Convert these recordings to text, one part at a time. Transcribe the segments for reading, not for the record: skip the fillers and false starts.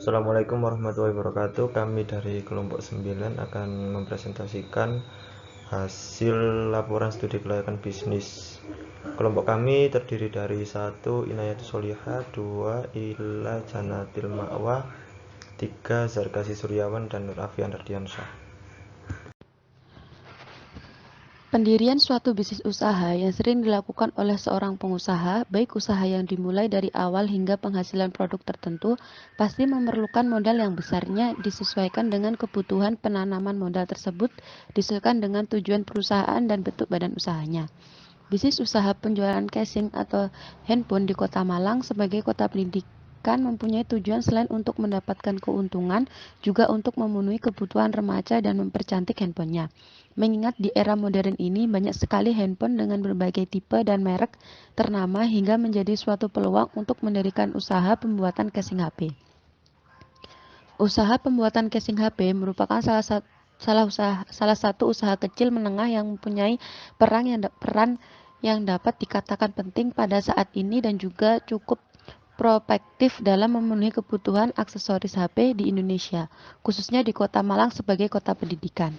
Assalamualaikum warahmatullahi wabarakatuh. Kami dari kelompok 9 akan mempresentasikan hasil laporan studi kelayakan bisnis. Kelompok kami terdiri dari 1. Inayatus Solihah, 2. Ila Janatil Ma'wa, 3. Zarkasi Suryawan dan Nur Afian Ardiansyah. Pendirian suatu bisnis usaha yang sering dilakukan oleh seorang pengusaha, baik usaha yang dimulai dari awal hingga penghasilan produk tertentu, pasti memerlukan modal yang besarnya disesuaikan dengan kebutuhan penanaman modal tersebut, disesuaikan dengan tujuan perusahaan dan bentuk badan usahanya. Bisnis usaha penjualan casing atau handphone di Kota Malang sebagai kota pendidikan mempunyai tujuan selain untuk mendapatkan keuntungan, juga untuk memenuhi kebutuhan remaja dan mempercantik handphonenya. Mengingat di era modern ini banyak sekali handphone dengan berbagai tipe dan merek ternama hingga menjadi suatu peluang untuk mendirikan usaha pembuatan casing HP. Usaha pembuatan casing HP merupakan salah satu usaha kecil menengah yang mempunyai peran yang dapat dikatakan penting pada saat ini dan juga cukup prospektif dalam memenuhi kebutuhan aksesoris HP di Indonesia, khususnya di Kota Malang sebagai kota pendidikan.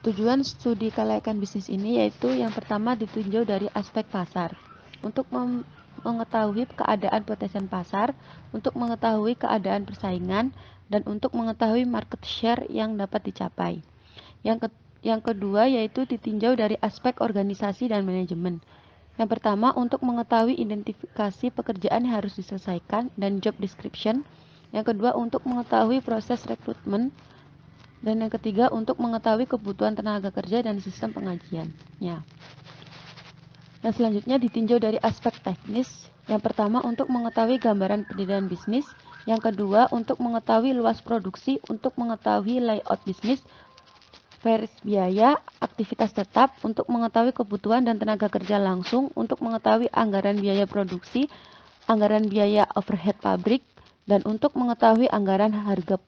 Tujuan studi kelayakan bisnis ini yaitu yang pertama ditinjau dari aspek pasar, untuk mengetahui keadaan potensi pasar, untuk mengetahui keadaan persaingan, dan untuk mengetahui market share yang dapat dicapai. Yang kedua yaitu ditinjau dari aspek organisasi dan manajemen. Yang pertama untuk mengetahui identifikasi pekerjaan yang harus diselesaikan dan job description. Yang kedua untuk mengetahui proses rekrutmen. Dan yang ketiga untuk mengetahui kebutuhan tenaga kerja dan sistem pengajiannya. Dan selanjutnya ditinjau dari aspek teknis. Yang pertama untuk mengetahui gambaran pendirian bisnis. Yang kedua untuk mengetahui luas produksi, untuk mengetahui layout bisnis, versi biaya, aktivitas tetap, untuk mengetahui kebutuhan dan tenaga kerja langsung, untuk mengetahui anggaran biaya produksi, anggaran biaya overhead pabrik, dan untuk mengetahui anggaran harga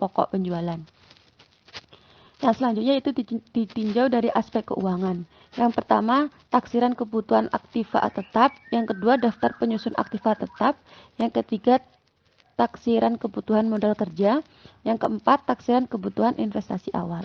pokok penjualan. Yang selanjutnya itu ditinjau dari aspek keuangan. Yang pertama, taksiran kebutuhan aktiva tetap. Yang kedua, daftar penyusun aktiva tetap. Yang ketiga, taksiran kebutuhan modal kerja. Yang keempat, taksiran kebutuhan investasi awal.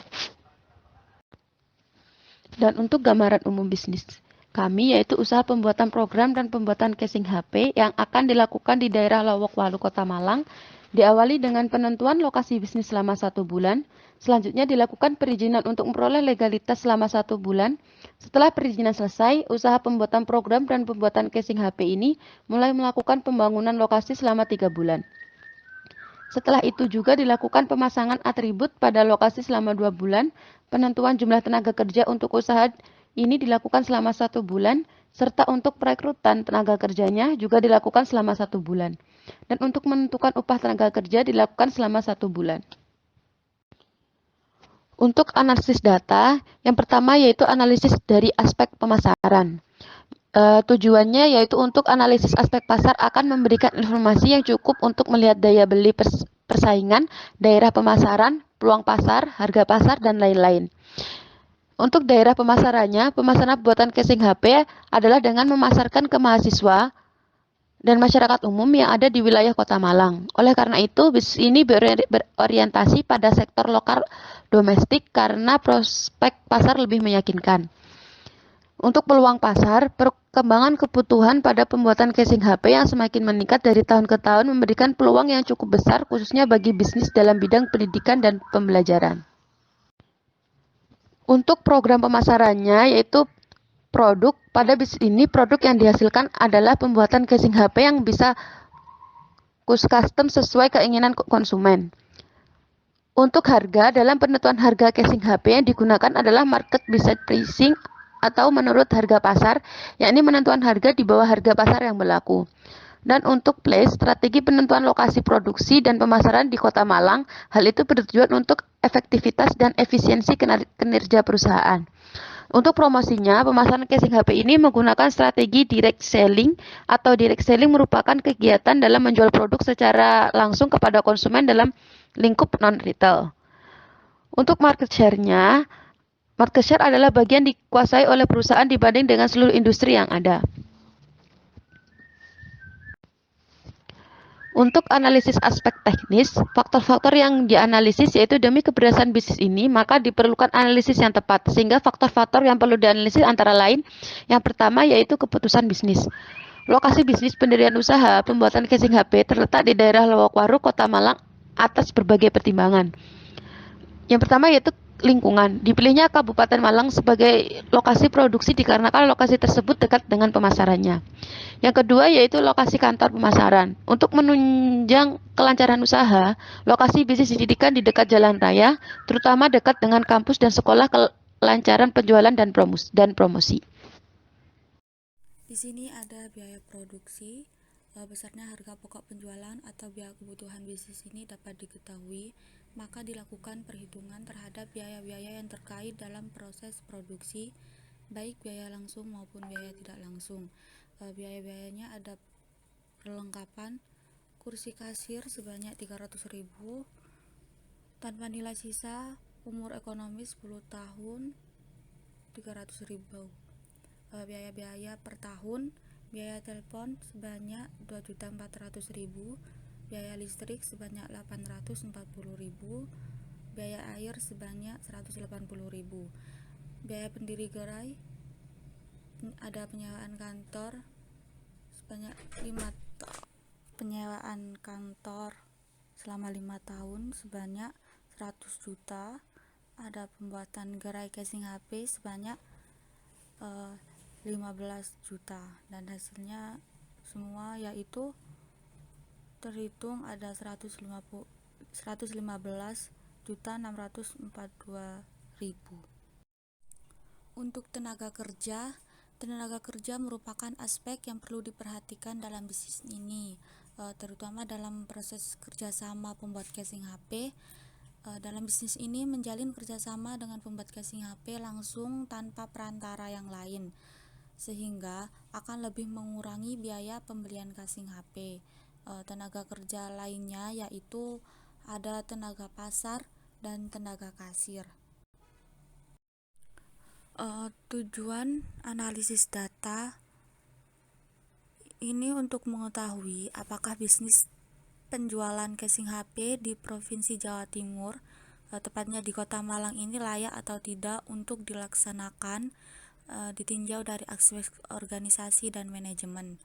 Dan untuk gambaran umum bisnis kami yaitu usaha pembuatan program dan pembuatan casing HP yang akan dilakukan di daerah Lowok Walu, Kota Malang. Diawali dengan penentuan lokasi bisnis selama 1 bulan. Selanjutnya dilakukan perizinan untuk memperoleh legalitas selama 1 bulan. Setelah perizinan selesai, usaha pembuatan program dan pembuatan casing HP ini mulai melakukan pembangunan lokasi selama 3 bulan. Setelah itu juga dilakukan pemasangan atribut pada lokasi selama 2 bulan. Penentuan jumlah tenaga kerja untuk usaha ini dilakukan selama 1 bulan, serta untuk perekrutan tenaga kerjanya juga dilakukan selama 1 bulan. Dan untuk menentukan upah tenaga kerja dilakukan selama 1 bulan. Untuk analisis data, yang pertama yaitu analisis dari aspek pemasaran. Tujuannya yaitu untuk analisis aspek pasar akan memberikan informasi yang cukup untuk melihat daya beli persaingan, daerah pemasaran, peluang pasar, harga pasar, dan lain-lain. Untuk daerah pemasarannya, pemasaran buatan casing HP adalah dengan memasarkan ke mahasiswa dan masyarakat umum yang ada di wilayah Kota Malang. Oleh karena itu, bisnis ini berorientasi pada sektor lokal domestik karena prospek pasar lebih meyakinkan. Untuk peluang pasar, perkembangan kebutuhan pada pembuatan casing HP yang semakin meningkat dari tahun ke tahun memberikan peluang yang cukup besar khususnya bagi bisnis dalam bidang pendidikan dan pembelajaran. Untuk program pemasarannya yaitu produk, pada bisnis ini produk yang dihasilkan adalah pembuatan casing HP yang bisa custom sesuai keinginan konsumen. Untuk harga, dalam penentuan harga casing HP yang digunakan adalah market based pricing atau menurut harga pasar, yakni menentuan harga di bawah harga pasar yang berlaku. Dan untuk place, strategi penentuan lokasi produksi dan pemasaran di Kota Malang, hal itu bertujuan untuk efektivitas dan efisiensi kinerja perusahaan. Untuk promosinya, pemasaran casing HP ini menggunakan strategi direct selling atau direct selling merupakan kegiatan dalam menjual produk secara langsung kepada konsumen dalam lingkup non-retail. Untuk market share-nya, market share adalah bagian dikuasai oleh perusahaan dibanding dengan seluruh industri yang ada. Untuk analisis aspek teknis, faktor-faktor yang dianalisis yaitu demi keberhasilan bisnis ini, maka diperlukan analisis yang tepat. Sehingga faktor-faktor yang perlu dianalisis antara lain, yang pertama yaitu keputusan bisnis. Lokasi bisnis pendirian usaha pembuatan casing HP terletak di daerah Lowokwaru, Kota Malang atas berbagai pertimbangan. Yang pertama yaitu lingkungan. Dipilihnya Kabupaten Malang sebagai lokasi produksi dikarenakan lokasi tersebut dekat dengan pemasarannya. Yang kedua yaitu lokasi kantor pemasaran. Untuk menunjang kelancaran usaha, lokasi bisnis didirikan di dekat jalan raya, terutama dekat dengan kampus dan sekolah kelancaran penjualan dan promosi. Di sini ada biaya produksi, besarnya harga pokok penjualan atau biaya kebutuhan bisnis ini dapat diketahui, maka dilakukan perhitungan terhadap biaya-biaya yang terkait dalam proses produksi, baik biaya langsung maupun biaya tidak langsung. Biaya-biayanya ada perlengkapan kursi kasir sebanyak 300.000 tanpa nilai sisa, umur ekonomis 10 tahun 300.000. Biaya-biaya per tahun, biaya telepon sebanyak 2.400.000, biaya listrik sebanyak 840.000, biaya air sebanyak 180.000, biaya pendiri gerai, ada penyewaan kantor sebanyak 5 penyewaan kantor selama 5 tahun sebanyak 100 juta, ada pembuatan gerai casing HP sebanyak 15 juta, dan hasilnya semua yaitu terhitung ada 115.642.000. Untuk tenaga kerja merupakan aspek yang perlu diperhatikan dalam bisnis ini, terutama dalam proses kerjasama pembuat casing HP. Dalam bisnis ini menjalin kerjasama dengan pembuat casing HP langsung tanpa perantara yang lain, sehingga akan lebih mengurangi biaya pembelian casing HP. Tenaga kerja lainnya yaitu ada tenaga pasar dan tenaga kasir. Tujuan analisis data ini untuk mengetahui apakah bisnis penjualan casing HP di Provinsi Jawa Timur, tepatnya di Kota Malang ini layak atau tidak untuk dilaksanakan, ditinjau dari aspek organisasi dan manajemen.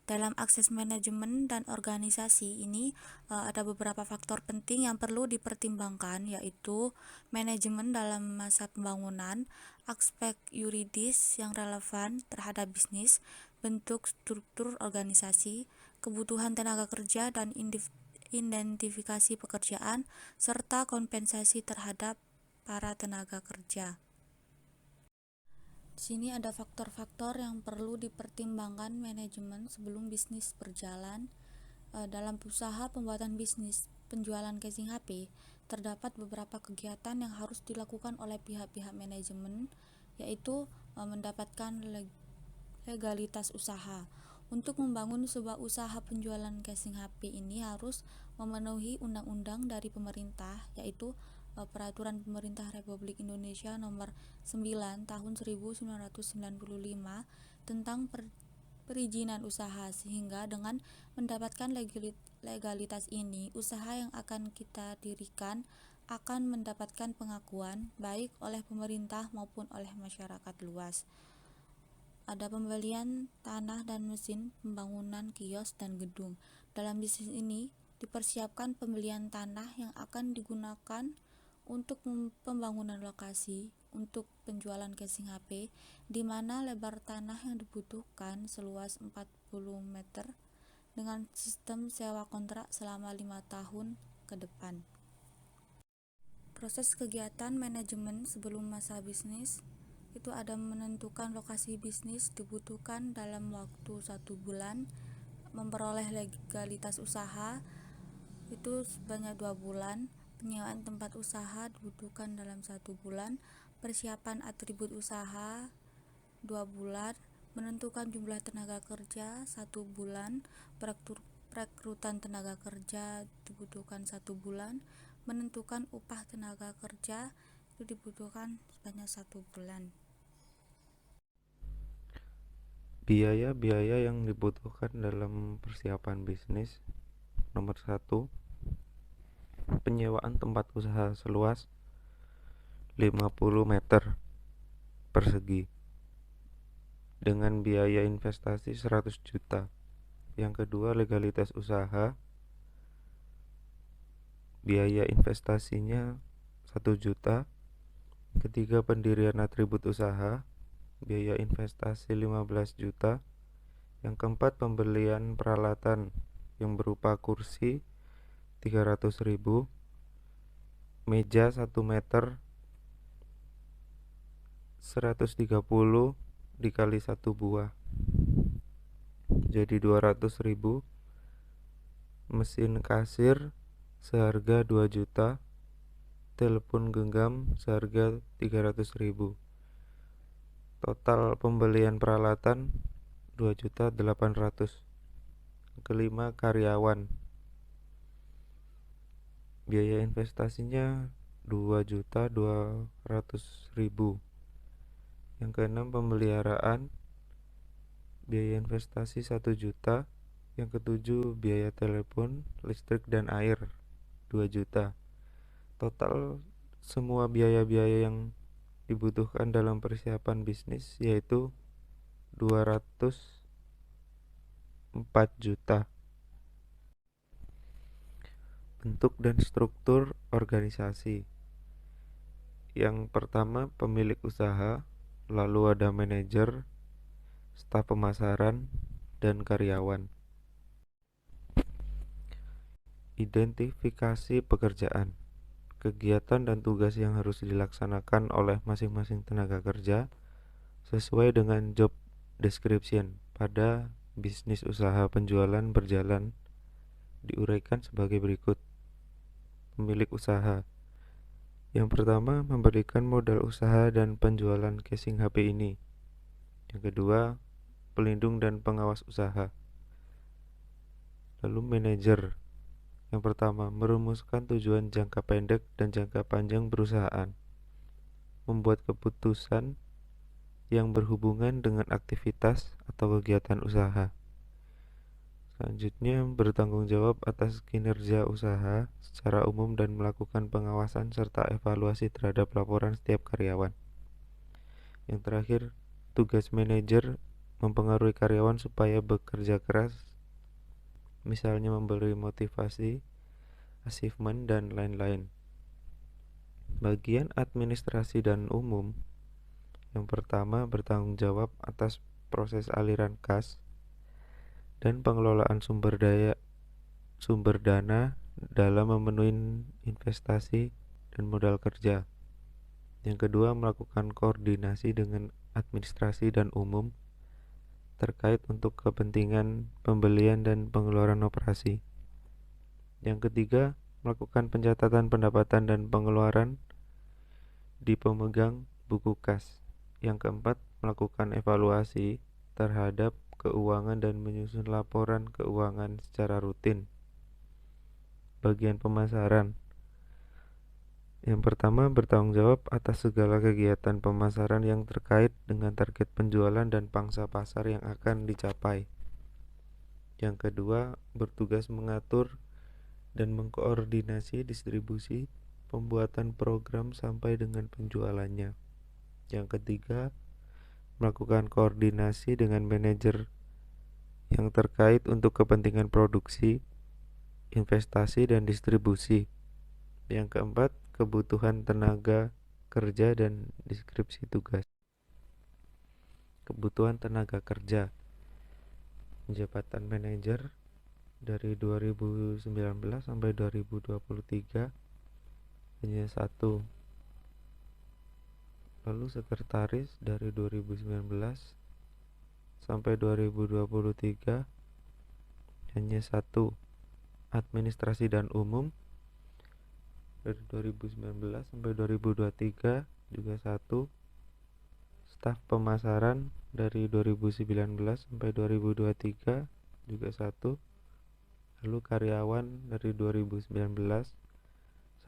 Dalam akses manajemen dan organisasi ini ada beberapa faktor penting yang perlu dipertimbangkan, yaitu manajemen dalam masa pembangunan, aspek yuridis yang relevan terhadap bisnis, bentuk struktur organisasi, kebutuhan tenaga kerja dan identifikasi pekerjaan, serta kompensasi terhadap para tenaga kerja. Di sini ada faktor-faktor yang perlu dipertimbangkan manajemen sebelum bisnis berjalan. Dalam usaha pembuatan bisnis penjualan casing HP, terdapat beberapa kegiatan yang harus dilakukan oleh pihak-pihak manajemen, yaitu mendapatkan legalitas usaha. Untuk membangun sebuah usaha penjualan casing HP ini harus memenuhi undang-undang dari pemerintah, yaitu Peraturan Pemerintah Republik Indonesia Nomor 9 Tahun 1995 tentang perizinan usaha, sehingga dengan mendapatkan legalitas ini, usaha yang akan kita dirikan akan mendapatkan pengakuan baik oleh pemerintah maupun oleh masyarakat luas. Ada pembelian tanah dan mesin pembangunan kios dan gedung. Dalam bisnis ini dipersiapkan pembelian tanah yang akan digunakan untuk pembangunan lokasi untuk penjualan casing HP, di mana lebar tanah yang dibutuhkan seluas 40 meter dengan sistem sewa kontrak selama 5 tahun ke depan. Proses kegiatan manajemen sebelum masa bisnis itu ada menentukan lokasi bisnis dibutuhkan dalam waktu 1 bulan, memperoleh legalitas usaha itu sebanyak 2 bulan, penyewaan tempat usaha dibutuhkan dalam 1 bulan, persiapan atribut usaha 2 bulan, menentukan jumlah tenaga kerja 1 bulan, perekrutan tenaga kerja dibutuhkan 1 bulan, menentukan upah tenaga kerja itu dibutuhkan sebanyak 1 bulan. Biaya-biaya yang dibutuhkan dalam persiapan bisnis. Nomor 1, penyewaan tempat usaha seluas 50 meter persegi dengan biaya investasi 100 juta. Yang kedua, legalitas usaha. Biaya investasinya 1 juta. Ketiga, pendirian atribut usaha. Biaya investasi 15 juta. Yang keempat, pembelian peralatan yang berupa kursi 300.000, meja 1 meter 130 dikali 1 buah jadi 200.000, mesin kasir seharga 2 juta, telepon genggam seharga 300.000. Total pembelian peralatan 2.800.000. Kelima, karyawan. Biaya investasinya 2.200.000. Yang keenam, pemeliharaan. Biaya investasi 1 juta. Yang ketujuh, biaya telepon, listrik dan air 2 juta. Total semua biaya-biaya yang dibutuhkan dalam persiapan bisnis yaitu 204 juta. Bentuk dan struktur organisasi. Yang pertama, pemilik usaha, lalu ada manajer, staf pemasaran, dan karyawan. Identifikasi pekerjaan. Kegiatan dan tugas yang harus dilaksanakan oleh masing-masing tenaga kerja sesuai dengan job description pada bisnis usaha penjualan berjalan diuraikan sebagai berikut. Pemilik usaha. Yang pertama, memberikan modal usaha dan penjualan casing HP ini. Yang kedua, pelindung dan pengawas usaha. Lalu manajer. Yang pertama, merumuskan tujuan jangka pendek dan jangka panjang perusahaan. Membuat keputusan yang berhubungan dengan aktivitas atau kegiatan usaha. Selanjutnya, bertanggung jawab atas kinerja usaha secara umum dan melakukan pengawasan serta evaluasi terhadap laporan setiap karyawan. Yang terakhir, tugas manajer mempengaruhi karyawan supaya bekerja keras, misalnya memberi motivasi, achievement, dan lain-lain. Bagian administrasi dan umum. Yang pertama, bertanggung jawab atas proses aliran kas dan pengelolaan sumber dana dalam memenuhi investasi dan modal kerja. Yang kedua, melakukan koordinasi dengan administrasi dan umum terkait untuk kepentingan pembelian dan pengeluaran operasi. Yang ketiga, melakukan pencatatan pendapatan dan pengeluaran di pemegang buku kas. Yang keempat, melakukan evaluasi terhadap keuangan dan menyusun laporan keuangan secara rutin. Bagian pemasaran. Yang pertama, bertanggung jawab atas segala kegiatan pemasaran yang terkait dengan target penjualan dan pangsa pasar yang akan dicapai. Yang kedua, bertugas mengatur dan mengkoordinasi distribusi, pembuatan program sampai dengan penjualannya. Yang ketiga, melakukan koordinasi dengan manajer yang terkait untuk kepentingan produksi, investasi, dan distribusi. Yang keempat, kebutuhan tenaga kerja dan deskripsi tugas. Kebutuhan tenaga kerja. Jabatan manajer dari 2019 sampai 2023 hanya 1. Lalu sekretaris dari 2019 sampai 2023 hanya 1. Administrasi dan umum dari 2019 sampai 2023 juga 1. Staf pemasaran dari 2019 sampai 2023 juga 1. Lalu karyawan dari 2019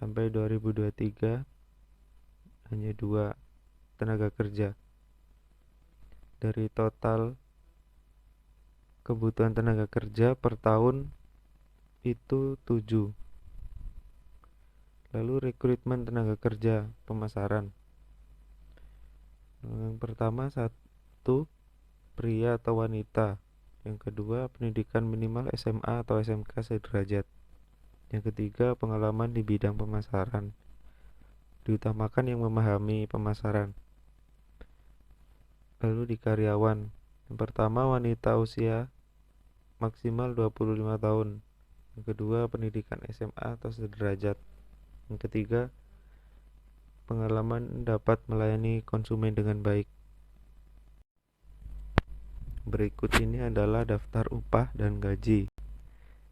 sampai 2023 hanya 2 tenaga kerja. Dari total kebutuhan tenaga kerja per tahun itu 7. Lalu rekrutmen tenaga kerja pemasaran. Yang pertama 1 pria atau wanita. Yang kedua pendidikan minimal SMA atau SMK sederajat. Yang ketiga pengalaman di bidang pemasaran. Diutamakan yang memahami pemasaran. Lalu di karyawan. Yang pertama wanita usia maksimal 25 tahun. Yang kedua pendidikan SMA atau sederajat. Yang ketiga pengalaman dapat melayani konsumen dengan baik. Berikut ini adalah daftar upah dan gaji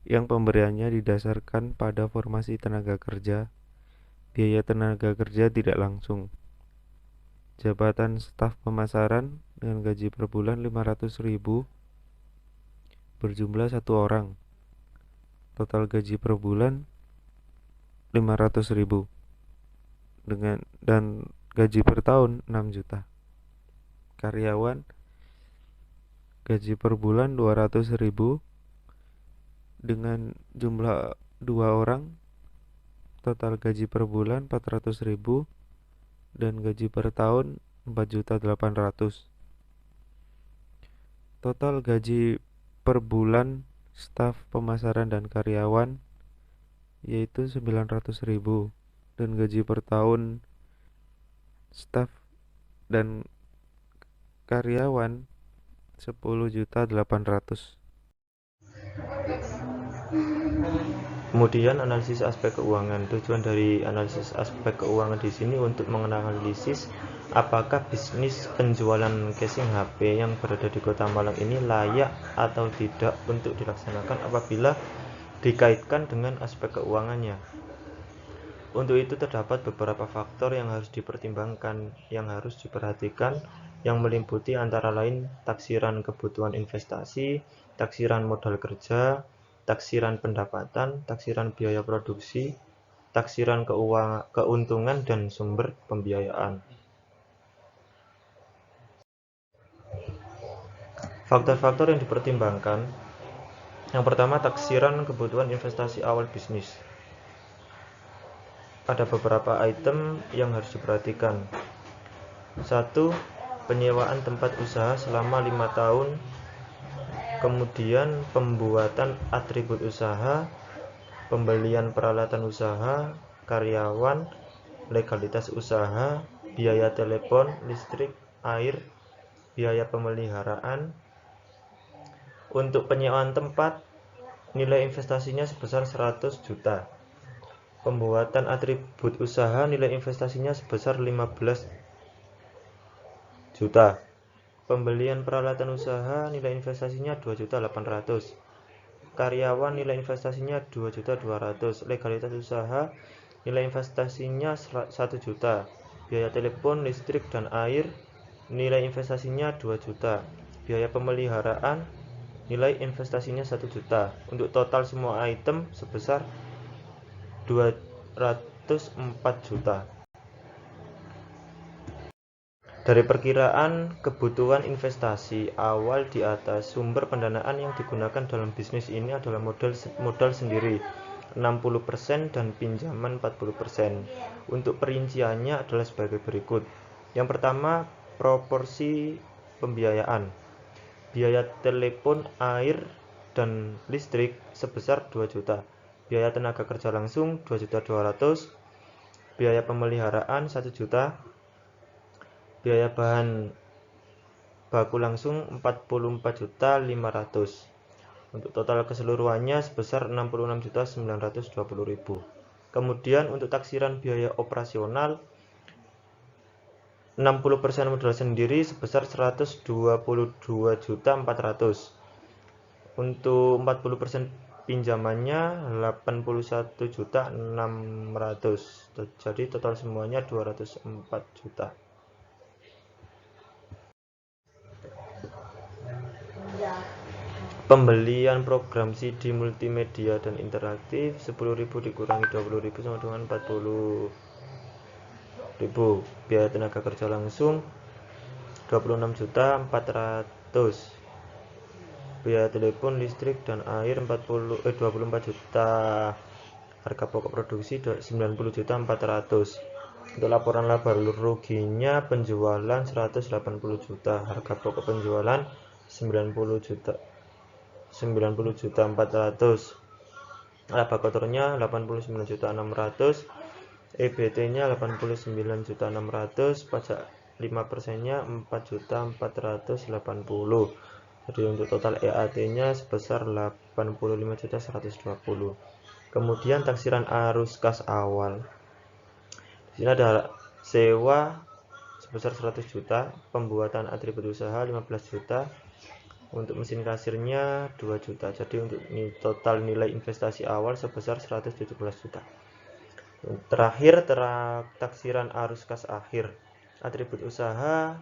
yang pemberiannya didasarkan pada formasi tenaga kerja. Biaya tenaga kerja tidak langsung. Jabatan staf pemasaran dengan gaji per bulan 500.000 berjumlah 1 orang. Total gaji per bulan 500.000 dan gaji per tahun 6 juta. Karyawan gaji per bulan 200.000 dengan jumlah 2 orang. Total gaji per bulan 400.000 dan gaji per tahun 4.800.000. Total gaji per bulan staf pemasaran dan karyawan yaitu 900.000 dan gaji per tahun staf dan karyawan 10.800.000. Kemudian analisis aspek keuangan. Tujuan dari analisis aspek keuangan di sini untuk menganalisis apakah bisnis penjualan casing HP yang berada di Kota Malang ini layak atau tidak untuk dilaksanakan apabila dikaitkan dengan aspek keuangannya. Untuk itu terdapat beberapa faktor yang harus dipertimbangkan, yang harus diperhatikan, yang meliputi antara lain taksiran kebutuhan investasi, taksiran modal kerja, taksiran pendapatan, taksiran biaya produksi, taksiran keuntungan, dan sumber pembiayaan. Faktor-faktor yang dipertimbangkan. Yang pertama, taksiran kebutuhan investasi awal bisnis. Ada beberapa item yang harus diperhatikan. 1. Penyewaan tempat usaha selama 5 tahun. Kemudian pembuatan atribut usaha, pembelian peralatan usaha, karyawan, legalitas usaha, biaya telepon, listrik, air, biaya pemeliharaan. Untuk penyewaan tempat, nilai investasinya sebesar 100 juta. Pembuatan atribut usaha, nilai investasinya sebesar 15 juta. Pembelian peralatan usaha, nilai investasinya 2.800.000. Karyawan, nilai investasinya 2.200.000. Legalitas usaha, nilai investasinya 1 juta. Biaya telepon, listrik, dan air, nilai investasinya 2 juta. Biaya pemeliharaan, nilai investasinya 1 juta. Untuk total semua item sebesar 204 juta. Dari perkiraan kebutuhan investasi awal di atas, sumber pendanaan yang digunakan dalam bisnis ini adalah modal sendiri 60% dan pinjaman 40%. Untuk perinciannya adalah sebagai berikut. Yang pertama, proporsi pembiayaan. Biaya telepon, air, dan listrik sebesar 2 juta. Biaya tenaga kerja langsung 2.200.000. Biaya pemeliharaan 1 juta. Biaya bahan baku langsung 44.500.000. Untuk total keseluruhannya sebesar 66.920.000. Kemudian untuk taksiran biaya operasional 60% modal sendiri sebesar 122.400.000. Untuk 40% pinjamannya 81.600.000. Jadi total semuanya 204 juta. Pembelian program CD multimedia dan interaktif 10.000 dikurangi 20.000 sama dengan 40.000. Biaya tenaga kerja langsung 26.400.000. biaya telepon, listrik, dan air 24 juta. Harga pokok produksi 90.400.000. Untuk laporan laba ruginya penjualan 180 juta. Harga pokok penjualan 90 juta. 90.400.000. Laba kotornya 89.600.000. EBT-nya 89.600.000. Pajak 5%-nya 4.480.000. Jadi untuk total EAT-nya sebesar 85.120.000. Kemudian taksiran arus kas awal. Di sini ada sewa sebesar 100 juta, pembuatan atribut usaha 15 juta, untuk mesin kasirnya 2 juta. Jadi untuk total nilai investasi awal sebesar 117 juta. Terakhir taksiran arus kas akhir. Atribut usaha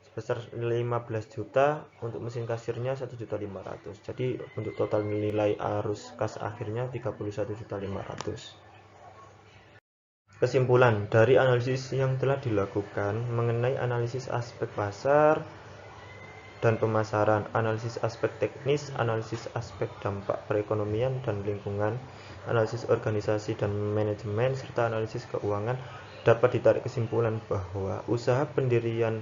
sebesar 15 juta, untuk mesin kasirnya 1.500.000. Jadi untuk total nilai arus kas akhirnya 31.500.000. Kesimpulan dari analisis yang telah dilakukan mengenai analisis aspek pasar dan pemasaran, analisis aspek teknis, analisis aspek dampak perekonomian dan lingkungan, analisis organisasi dan manajemen, serta analisis keuangan, dapat ditarik kesimpulan bahwa usaha pendirian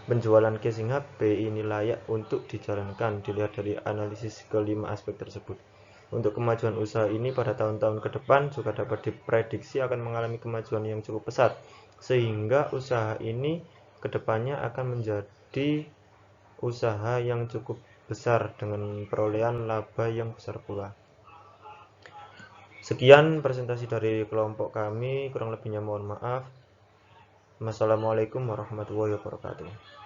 penjualan casing HP ini layak untuk dijalankan dilihat dari analisis kelima aspek tersebut. Untuk kemajuan usaha ini pada tahun-tahun ke depan juga dapat diprediksi akan mengalami kemajuan yang cukup pesat, sehingga usaha ini ke depannya akan menjadi usaha yang cukup besar dengan perolehan laba yang besar pula. Sekian presentasi dari kelompok kami, kurang lebihnya mohon maaf. Wassalamualaikum warahmatullahi wabarakatuh.